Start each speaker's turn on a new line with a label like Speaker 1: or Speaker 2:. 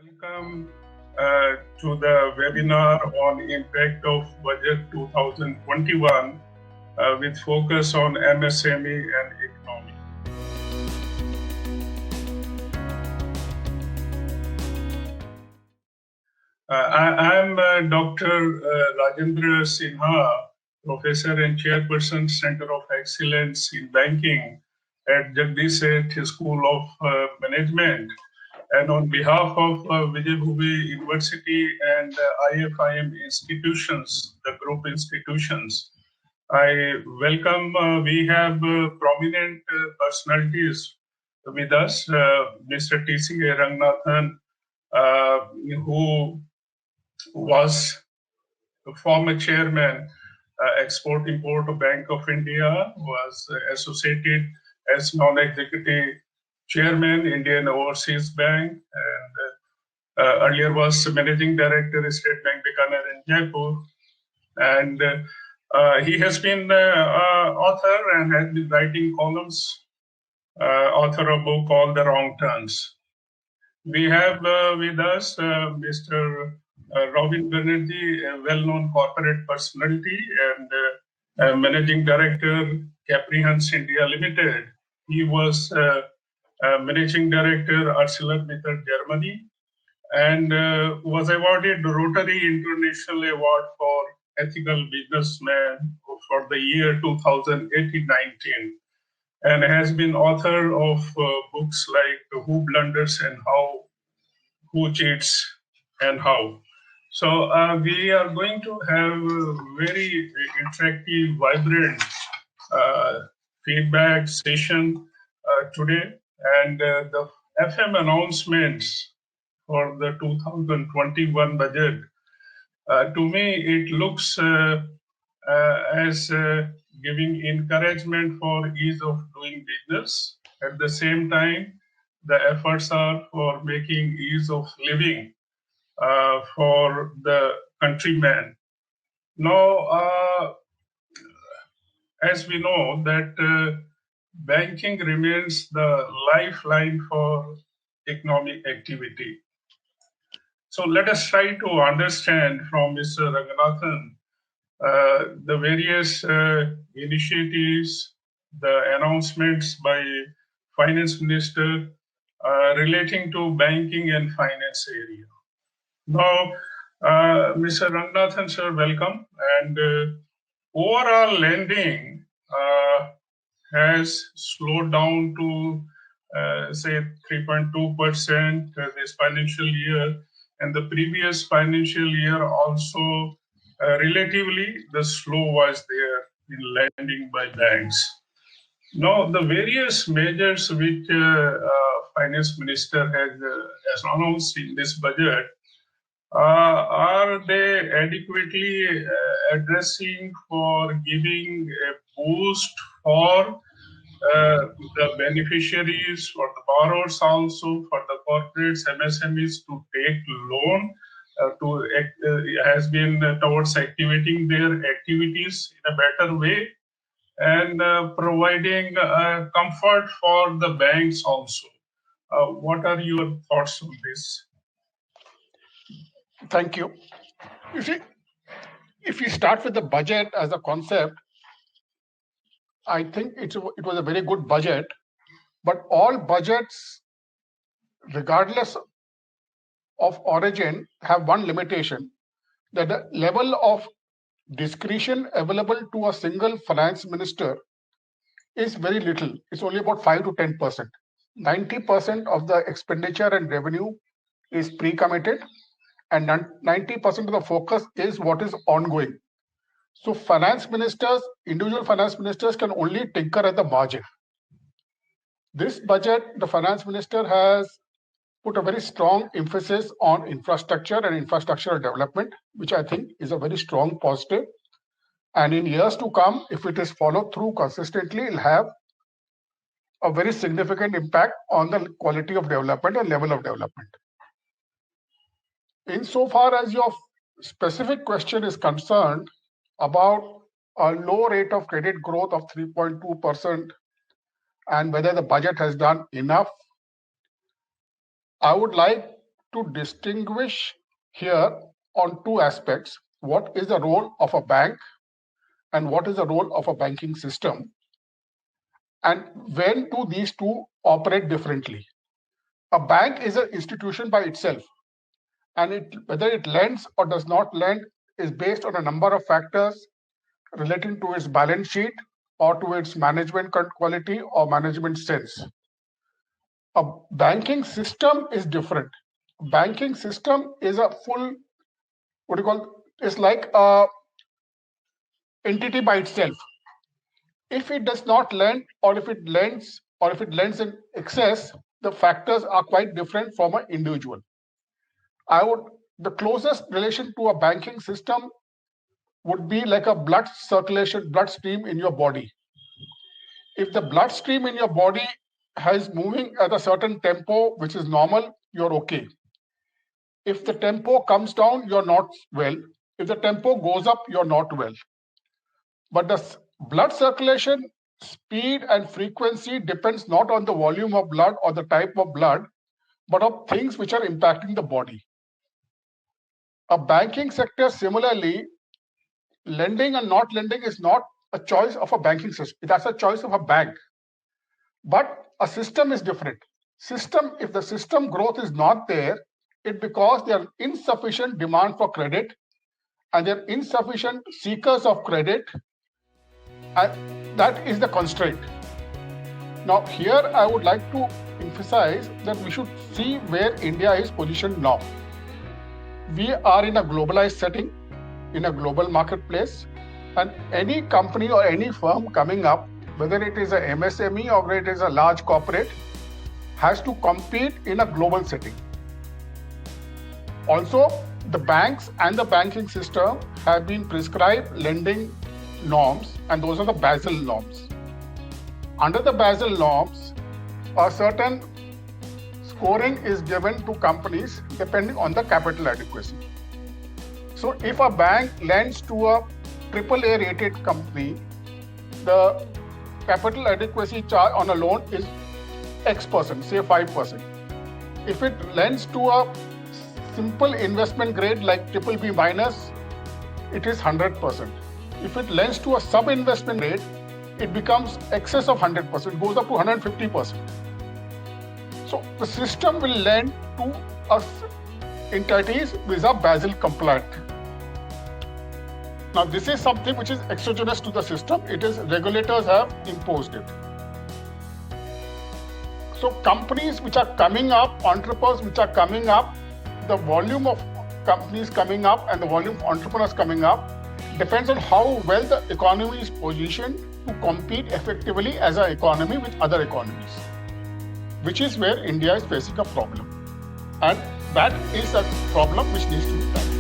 Speaker 1: Welcome to the webinar on impact of budget 2021 with focus on MSME and economy. I am Dr. Rajendra Sinha, Professor and Chairperson, Center of Excellence in Banking at JAGSOM School of Management. And on behalf of Vijay Bhuvi University and IFIM institutions, the group institutions, I welcome, we have prominent personalities with us, Mr. TCA Ranganathan, who was the former chairman, Export-Import Bank of India, was associated as non-executive chairman, Indian Overseas Bank, and earlier was managing director, State Bank Bikaner in Jaipur. And he has been author and has been writing columns, author of a book called The Wrong Turns. We have with us Mr. Robin Banerjee, a well-known corporate personality and managing director, Caprihans India Limited. He was managing director, ArcelorMittal Germany, and was awarded the Rotary International Award for Ethical Businessman for the year 2018-19, and has been author of books like Who Blunders and How, Who Cheats and How. So we are going to have a very interactive, vibrant feedback session today. And the FM announcements for the 2021 budget, to me, it looks as giving encouragement for ease of doing business. At the same time, the efforts are for making ease of living for the countryman. Now, as we know that banking remains the lifeline for economic activity. So let us try to understand from Mr. Ranganathan the various initiatives, the announcements by Finance Minister relating to banking and finance area. Now, Mr. Ranganathan, sir, welcome. And overall lending has slowed down to say 3.2% this financial year, and the previous financial year also relatively the slow was there in lending by banks. Now the various measures which Finance Minister has announced in this budget, are they adequately addressing for giving a boost for the beneficiaries, for the borrowers also, for the corporates, MSMEs to take loan, has been towards activating their activities in a better way, and providing comfort for the banks also. What are your thoughts on this?
Speaker 2: Thank you. You see, if we start with the budget as a concept, I think it was a very good budget, but all budgets, regardless of origin, have one limitation, that the level of discretion available to a single finance minister is very little. It's only about 5 to 10%. 90% of the expenditure and revenue is pre-committed, and 90% of the focus is what is ongoing. So finance ministers, individual finance ministers can only tinker at the margin. This budget, the finance minister has put a very strong emphasis on infrastructure and infrastructural development, which I think is a very strong positive. And in years to come, if it is followed through consistently, it will have a very significant impact on the quality of development and level of development. Insofar as your specific question is concerned about a low rate of credit growth of 3.2% and whether the budget has done enough, I would like to distinguish here on two aspects. What is the role of a bank and what is the role of a banking system? And when do these two operate differently? A bank is an institution by itself, and whether it lends or does not lend is based on a number of factors relating to its balance sheet or to its management quality or management sense. A banking system is different. Banking system is a full, it's like a entity by itself. If it does not lend, or if it lends in excess, the factors are quite different from an individual. The closest relation to a banking system would be like a blood stream in your body. If the blood stream in your body is moving at a certain tempo, which is normal, you're okay. If the tempo comes down, you're not well. If the tempo goes up, you're not well. But the blood circulation speed and frequency depends not on the volume of blood or the type of blood, but of things which are impacting the body. A banking sector, similarly, lending and not lending is not a choice of a banking system. That's a choice of a bank. But a system is different. If the system growth is not there, it's because there are insufficient demand for credit and there are insufficient seekers of credit, and that is the constraint. Now, here I would like to emphasize that we should see where India is positioned now. We are in a globalized setting, in a global marketplace, and any company or any firm coming up, whether it is a MSME or whether it is a large corporate, has to compete in a global setting. Also, the banks and the banking system have been prescribed lending norms, and those are the Basel norms. Under the Basel norms, a certain scoring is given to companies depending on the capital adequacy. So if a bank lends to a AAA rated company, the capital adequacy charge on a loan is X%, say 5%. If it lends to a simple investment grade like BBB minus, it is 100%. If it lends to a sub-investment grade, it becomes excess of 100%, goes up to 150%. So the system will lend to us entities which are Basel compliant. Now this is something which is exogenous to the system. It is regulators have imposed it. So companies which are coming up, entrepreneurs which are coming up, the volume of companies coming up and the volume of entrepreneurs coming up depends on how well the economy is positioned to compete effectively as an economy with other economies, which is where India is facing a problem. And that is a problem which needs to be tackled.